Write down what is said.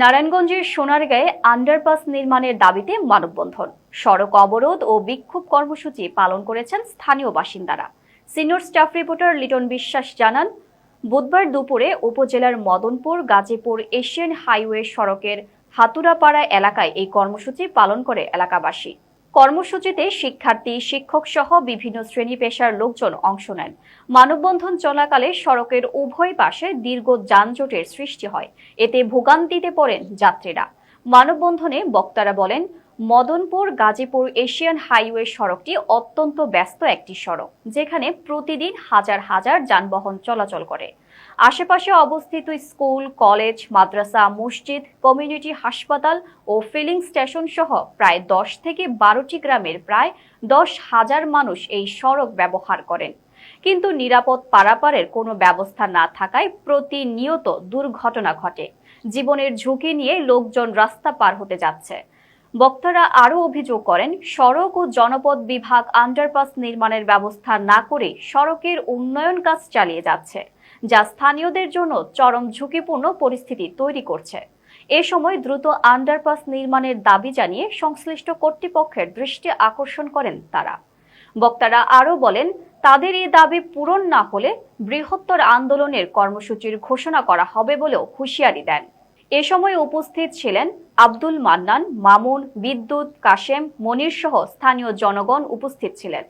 নারায়ণগঞ্জের সোনারগাঁয়ে আন্ডারপাস নির্মাণের দাবিতে মানববন্ধন, সড়ক অবরোধ ও বিক্ষোভ কর্মসূচি পালন করেছেন স্থানীয় বাসিন্দারা। সিনিয়র স্টাফ রিপোর্টার লিটন বিশ্বাস জানান, বুধবার দুপুরে উপজেলার মদনপুর গাজীপুর এশিয়ান হাইওয়ে সড়কের হাতুরাপাড়া এলাকায় এই কর্মসূচি পালন করে এলাকাবাসী। কর্মসূচিতে শিক্ষার্থী, শিক্ষক সহ বিভিন্ন শ্রেণী পেশার লোকজন অংশ নেন। মানববন্ধন চলাকালে সড়কের উভয় পাশে দীর্ঘ যানজটের সৃষ্টি হয়, এতে ভোগান্তিতে পড়েন যাত্রীরা। মানববন্ধনে বক্তারা বলেন, মদনপুর গাজীপুর এশিয়ান হাইওয়ে সড়কটি অত্যন্ত ব্যস্ত একটি সড়ক, যেখানে প্রতিদিন হাজার হাজার যানবাহন চলাচল করে। আশেপাশে অবস্থিত স্কুল, কলেজ, মাদ্রাসা, মসজিদ, কমিউনিটি হাসপাতাল ও ফিলিং স্টেশন সহ প্রায় 10 থেকে 12টি গ্রামের প্রায় 10,000 মানুষ এই সড়ক ব্যবহার করেন। কিন্তু নিরাপদ পারাপারের কোনো ব্যবস্থা না থাকায় প্রতিনিয়ত দুর্ঘটনা ঘটে। জীবনের ঝুঁকি নিয়ে লোকজন রাস্তা পার হতে যাচ্ছে। বক্তারা আরও অভিযোগ করেন, সড়ক ও জনপদ বিভাগ আন্ডারপাস নির্মাণের ব্যবস্থা না করে সড়কের উন্নয়ন কাজ চালিয়ে যাচ্ছে, যা স্থানীয়দের জন্য চরম ঝুঁকিপূর্ণ পরিস্থিতি তৈরি করছে। এ সময় দ্রুত আন্ডারপাস নির্মাণের দাবি জানিয়ে সংশ্লিষ্ট কর্তৃপক্ষের দৃষ্টি আকর্ষণ করেন তারা। বক্তারা আরও বলেন, তাদের এই দাবি পূরণ না হলে বৃহত্তর আন্দোলনের কর্মসূচির ঘোষণা করা হবে বলেও হুঁশিয়ারি দেন। এ সময় উপস্থিত ছিলেন আব্দুল মান্নান, মামুন, বিদ্যুৎ, কাশেম, মনির সহ স্থানীয় জনগণ উপস্থিত ছিলেন।